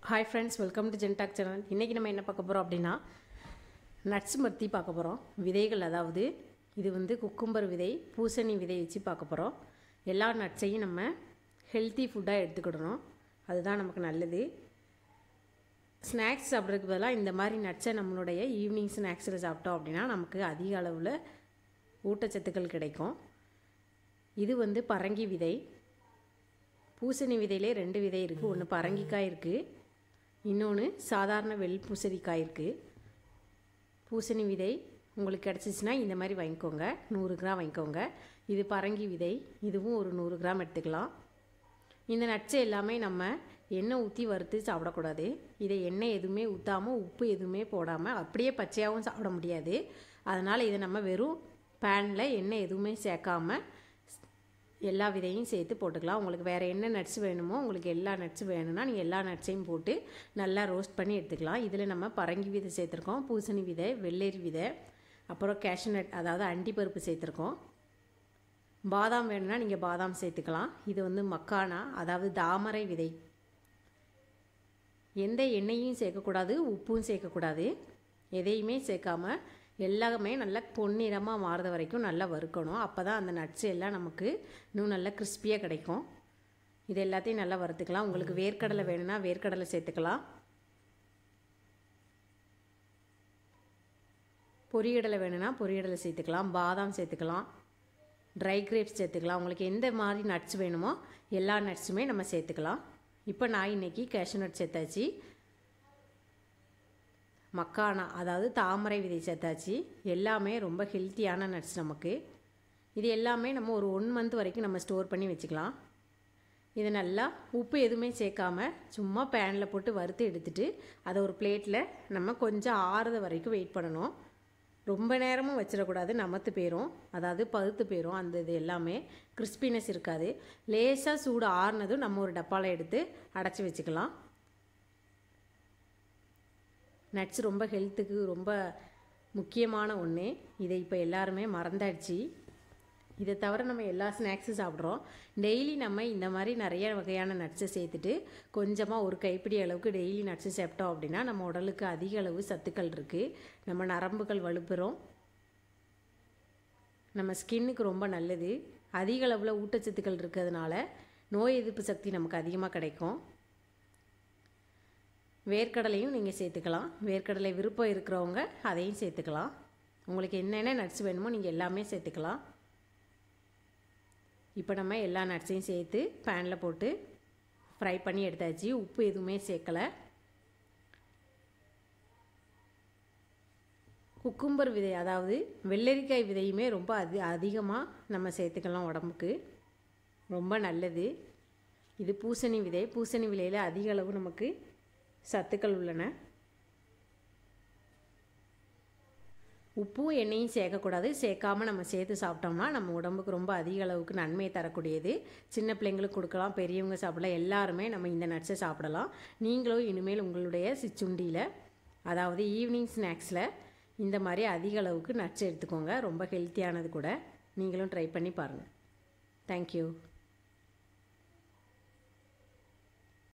Hi friends, welcome to ஜென்டாக் channel. இன்றைக்கி நம்ம என்ன பார்க்க போகிறோம் அப்படின்னா, நட்ஸ் பற்றி பார்க்க போகிறோம். விதைகள், அதாவது இது குக்கும்பர் விதை, பூசணி விதை வச்சு பார்க்க போகிறோம். எல்லா நட்ஸையும் நம்ம ஹெல்த்தி ஃபுட்டாக எடுத்துக்கிடணும், அதுதான் நமக்கு நல்லது. ஸ்நாக்ஸ் சாப்பிட்றதுக்கு பதிலாக இந்த மாதிரி நட்ஸை நம்மளுடைய ஈவினிங் ஸ்நாக்ஸில் சாப்பிட்டோம் அப்படின்னா நமக்கு அதிக அளவில் ஊட்டச்சத்துக்கள் கிடைக்கும். இது பரங்கி விதை. பூசணி விதையிலே 2 விதை இருக்குது. ஒன்று பரங்கிக்காய் இருக்குது, இன்னொன்று சாதாரண பூசணிக்காய் இருக்குது. பூசணி விதை உங்களுக்கு கிடச்சிச்சின்னா இந்த மாதிரி வாங்கிக்கோங்க, 100 கிராம் வாங்கிக்கோங்க. இது பரங்கி விதை, இதுவும் ஒரு 100 கிராம் எடுத்துக்கலாம். இந்த நட்ஸை எல்லாமே நம்ம எண்ணெய் ஊற்றி வறுத்து சாப்பிடக்கூடாது. இதை எண்ணெய் எதுவுமே ஊற்றாமல், உப்பு எதுவுமே போடாமல் அப்படியே பச்சையாகவும் சாப்பிட முடியாது. அதனால் இதை நம்ம வெறும் பேனில் எண்ணெய் எதுவுமே சேர்க்காமல் எல்லா விதையும் சேர்த்து போட்டுக்கலாம். உங்களுக்கு வேறு என்ன நட்ஸ் வேணுமோ, உங்களுக்கு எல்லா நட்ஸ் வேணும்னா நீங்கள் எல்லா நட்ஸையும் போட்டு நல்லா ரோஸ்ட் பண்ணி எடுத்துக்கலாம். இதில் நம்ம பரங்கி விதை சேர்த்துருக்கோம், பூசணி விதை, வெள்ளரி விதை, அப்புறம் கேஷ்யூ நட் அதாவது அண்டிப்பருப்பு சேர்த்துருக்கோம். பாதாம் வேணும்னா நீங்கள் பாதாம் சேர்த்துக்கலாம். இது மக்கானா அதாவது தாமரை விதை. எந்த எண்ணெயும் சேர்க்கக்கூடாது, உப்பும் சேர்க்கக்கூடாது. எதையுமே சேர்க்காமல் எல்லாமே நல்லா பொன்னிறமாக மாறுற வரைக்கும் நல்லா வறுக்கணும். அப்போ தான் அந்த நட்ஸ் எல்லாம் நமக்கு இன்னும் நல்லா கிறிஸ்பியாக கிடைக்கும். இது எல்லாத்தையும் நல்லா வறுத்துக்கலாம். உங்களுக்கு வேர்க்கடலை வேணும்னா வேர்க்கடலை சேர்த்துக்கலாம், பொரியடலை வேணும்னா பொரியடலை சேர்த்துக்கலாம், பாதாம் சேர்த்துக்கலாம், ட்ரை கிரேப்ஸ் சேர்த்துக்கலாம். உங்களுக்கு எந்த மாதிரி நட்ஸ் வேணுமோ எல்லா நட்ஸுமே நம்ம சேர்த்துக்கலாம். இப்போ நான் இன்றைக்கி கேஷ்யூ நட் சேர்த்தாச்சு, மக்கானா அதாவது தாமரை விதை சேர்த்தாச்சு. எல்லாமே ரொம்ப ஹெல்த்தியான நட்ஸ் நமக்கு. இது எல்லாமே நம்ம ஒரு 1 மந்த் வரைக்கும் நம்ம ஸ்டோர் பண்ணி வச்சுக்கலாம். இதை நல்லா உப்பு எதுவுமே சேர்க்காமல் சும்மா பேனில் போட்டு வறுத்து எடுத்துகிட்டு அதை ஒரு பிளேட்டில் நம்ம கொஞ்சம் ஆறுத வரைக்கும் வெயிட் பண்ணணும். ரொம்ப நேரமும் வச்சிடக்கூடாது, நமத்து போயிடும், அதாவது பழுத்து போயிடும். அந்த இது எல்லாமே கிறிஸ்பினஸ் இருக்காது. லேசாக சூடு ஆறுனதும் நம்ம ஒரு டப்பாவில் எடுத்து அடைச்சி வச்சுக்கலாம். நட்ஸ் ரொம்ப ஹெல்த்துக்கு ரொம்ப முக்கியமான ஒன்று. இதை இப்போ எல்லாருமே மறந்தாச்சு. இதை தவிர நம்ம எல்லா ஸ்நாக்ஸும் சாப்பிட்றோம். டெய்லி நம்ம இந்த மாதிரி நிறைய வகையான நட்ஸை சேர்த்துட்டு கொஞ்சமாக ஒரு கைப்பிடி அளவுக்கு டெய்லி நட்ஸு சாப்பிட்டோம் அப்படின்னா நம்ம உடலுக்கு அதிக அளவு சத்துக்கள் இருக்குது. நம்ம நரம்புகள் வலுப்பெறும், நம்ம ஸ்கின்னுக்கு ரொம்ப நல்லது. அதிக அளவில் ஊட்டச்சத்துக்கள் இருக்கிறதுனால நோய் எதிர்ப்பு சக்தி நமக்கு அதிகமாக கிடைக்கும். வேர்க்கடலையும் நீங்கள் சேர்த்துக்கலாம். வேர்க்கடலை விருப்பம் இருக்கிறவங்க அதையும் சேர்த்துக்கலாம். உங்களுக்கு என்னென்ன நட்ஸ் வேணுமோ நீங்கள் எல்லாமே சேர்த்துக்கலாம். இப்போ நம்ம எல்லா நட்ஸையும் சேர்த்து பேனில் போட்டு ஃப்ரை பண்ணி எடுத்தாச்சு. உப்பு எதுவுமே சேர்க்கலை. குக்கும்பர் விதை அதாவது வெள்ளரிக்காய் விதையுமே ரொம்ப அதிகமாக நம்ம சேர்த்துக்கலாம், உடம்புக்கு ரொம்ப நல்லது. இது பூசணி விதை. பூசணி விதையில் அதிக அளவு நமக்கு சத்துக்கள் உள்ளன. உப்பும் எண்ணெயும் சேர்க்கக்கூடாது. சேர்க்காமல் நம்ம சேர்த்து சாப்பிட்டோம்னா நம்ம உடம்புக்கு ரொம்ப அதிக அளவுக்கு நன்மையை தரக்கூடியது. சின்ன பிள்ளைங்களுக்கு கொடுக்கலாம், பெரியவங்க சாப்பிடலாம், எல்லாருமே நம்ம இந்த நட்ஸை சாப்பிடலாம். நீங்களும் இனிமேல் உங்களுடைய சிற்றுண்டியில் அதாவது ஈவினிங் ஸ்நாக்ஸில் இந்த மாதிரி அதிக அளவுக்கு நட்ஸ் எடுத்துக்கோங்க. ரொம்ப ஹெல்த்தியானது கூட. நீங்களும் ட்ரை பண்ணி பாருங்கள். தேங்க்யூ.